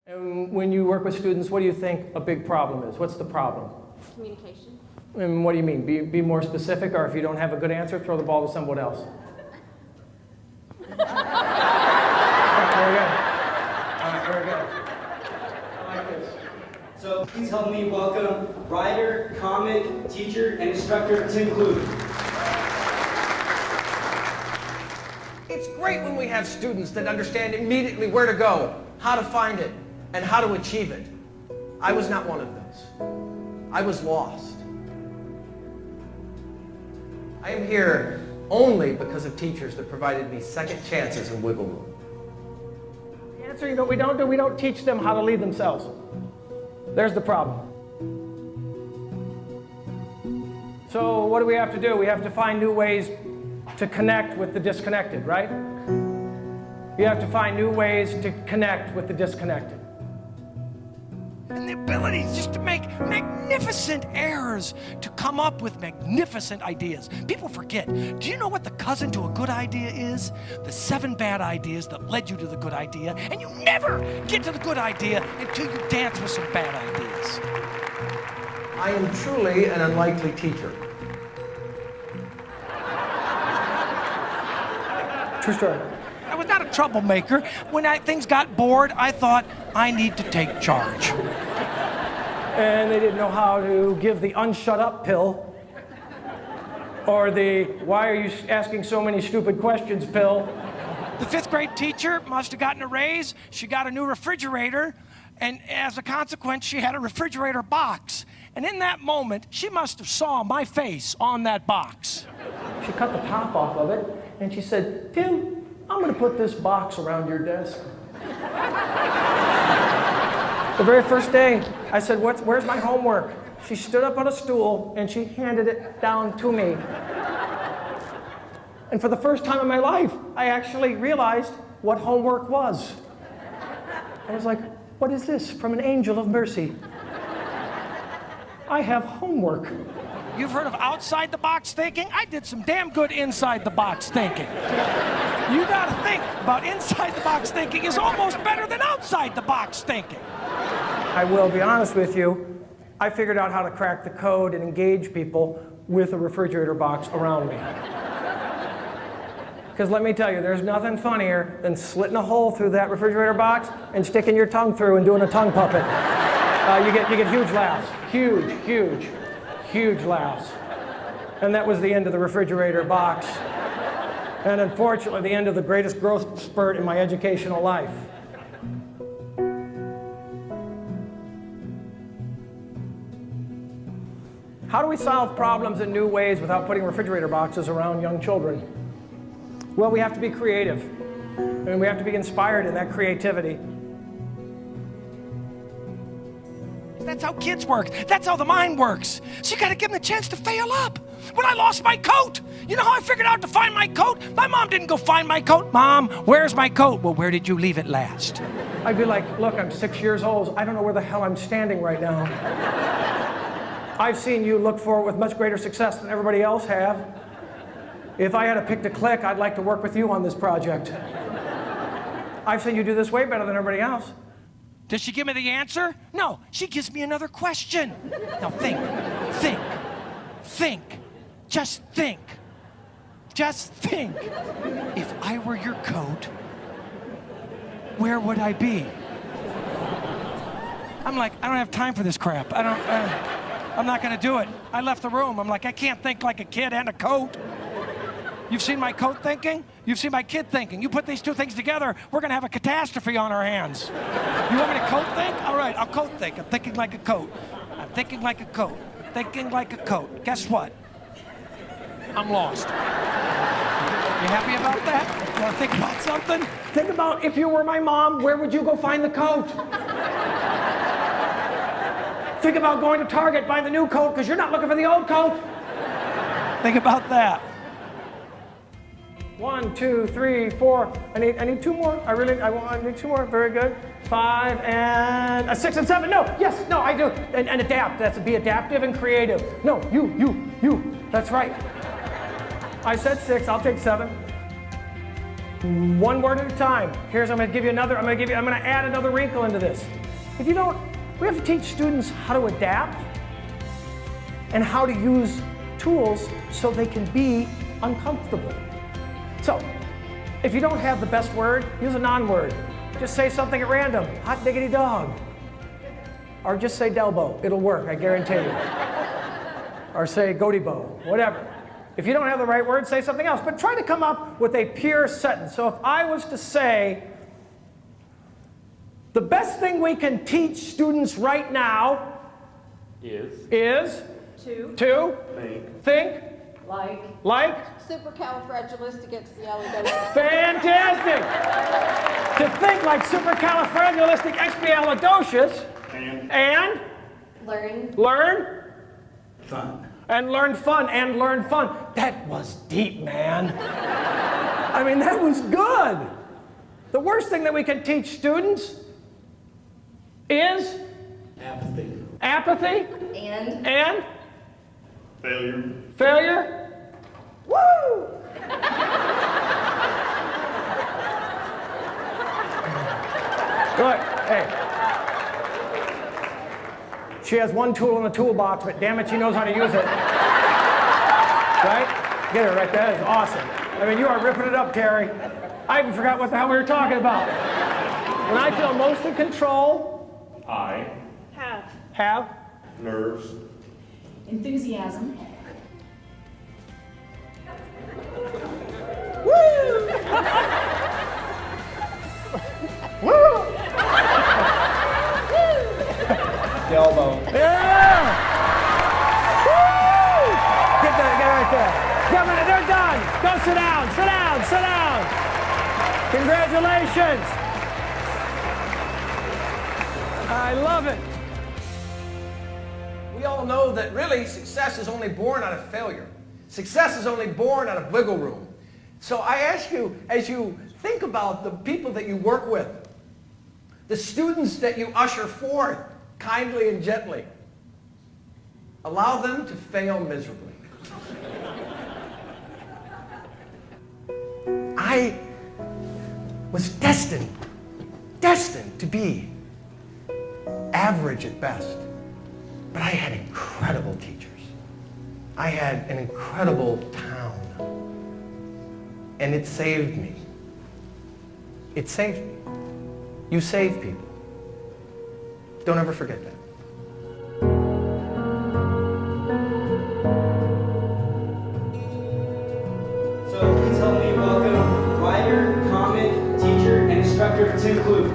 And when you work with students, what do you think a big problem is? What's the problem? Communication. And what do you mean? Be more specific, or if you don't have a good answer, throw the ball to someone else. Very good. All right, very good. I like this. So please help me welcome writer, comic, teacher, and instructor Tim Clute. It's great when we have students that understand immediately where to go, how to find it, and how to achieve it. I was not one of those. I was lost. I am here only because of teachers that provided me second chances and wiggle room. The answer, you know what we don't do? We don't teach them how to lead themselves. There's the problem. So what do we have to do? We have to find new ways to connect with the disconnected, right? You have to find new ways to connect with the disconnected. And the ability just to make magnificent errors, to come up with magnificent ideas. People forget. Do you know what the cousin to a good idea is? The 7 bad ideas that led you to the good idea, and you never get to the good idea until you dance with some bad ideas. I am truly an unlikely teacher. True story. I was not a troublemaker. When things got bored, I thought, I need to take charge. And they didn't know how to give the unshut up pill, or the why are you asking so many stupid questions pill. The 5th grade teacher must have gotten a raise. She got a new refrigerator, and as a consequence, she had a refrigerator box. And in that moment, she must have saw my face on that box. She cut the top off of it, and she said, Tim, I'm going to put this box around your desk. The very first day, I said, where's my homework? She stood up on a stool, and she handed it down to me. And for the first time in my life, I actually realized what homework was. I was like, what is this from an angel of mercy? I have homework. You've heard of outside the box thinking? I did some damn good inside the box thinking. You gotta think about inside the box thinking is almost better than outside the box thinking. I will be honest with you, I figured out how to crack the code and engage people with a refrigerator box around me. Because let me tell you, there's nothing funnier than slitting a hole through that refrigerator box and sticking your tongue through and doing a tongue puppet. You get huge laughs. Huge laughs. And that was the end of the refrigerator box. And unfortunately, the end of the greatest growth spurt in my educational life. How do we solve problems in new ways without putting refrigerator boxes around young children? Well, we have to be creative. And we have to be inspired in that creativity. That's how kids work. That's how the mind works. So you gotta give them the chance to fail up. When I lost my coat, you know how I figured out to find my coat? My mom didn't go find my coat. Mom, where's my coat? Well, where did you leave it last? I'd be like, look, I'm 6 years old. I don't know where the hell I'm standing right now. I've seen you look for it with much greater success than everybody else have. If I had a pick to click, I'd like to work with you on this project. I've seen you do this way better than everybody else. Does she give me the answer? No, she gives me another question. Now think. Just think. If I were your coat, where would I be? I'm like, I don't have time for this crap. I'm not gonna do it. I left the room. I'm like, I can't think like a kid and a coat. You've seen my coat thinking? You've seen my kid thinking. You put these two things together, we're gonna have a catastrophe on our hands. You want me to coat think? All right, I'll coat think. I'm thinking like a coat. I'm thinking like a coat. Thinking like a coat. Guess what? I'm lost. You happy about that? You wanna think about something? Think about if you were my mom, where would you go find the coat? Think about going to Target, buying the new coat, because you're not looking for the old coat. Think about that. 1, 2, 3, 4. I need 2 more. I need 2 more. Very good. 5 and 6 and 7. No, yes, no, I do. And adapt. That's be adaptive and creative. No, you. That's right. I said 6. I'll take 7. One word at a time. I'm going to add another wrinkle into this. We have to teach students how to adapt and how to use tools so they can be uncomfortable. So, if you don't have the best word, use a non-word. Just say something at random. Hot diggity dog. Or just say Delbo. It'll work, I guarantee you. Or say goaty bow, whatever. If you don't have the right word, say something else. But try to come up with a pure sentence. So if I was to say, the best thing we can teach students right now is to think like supercalifragilisticexpialidocious. Fantastic! To think like supercalifragilisticexpialidocious and learn Fun. and learn fun and learn fun. That was deep, man. I mean, that was good. The worst thing that we can teach students is apathy and failure. Woo! Good. Hey. She has one tool in the toolbox, but damn it, she knows how to use it. Right? Get her right there. That is awesome. I mean, you are ripping it up, Terry. I even forgot what the hell we were talking about. When I feel most in control, I have nerves, Enthusiasm. Woo! Woo! Elbow. Yeah! Woo! Get right there. Come on, they're done. Go sit down, sit down, sit down. Congratulations. I love it. We all know that really success is only born out of failure. Success is only born out of wiggle room. So I ask you, as you think about the people that you work with, the students that you usher forth kindly and gently, allow them to fail miserably. I was destined to be average at best. But I had incredible teachers. I had an incredible town. And it saved me. It saved me. You save people. Don't ever forget that. So please help me welcome writer, comic, teacher, and instructor Tim Klug.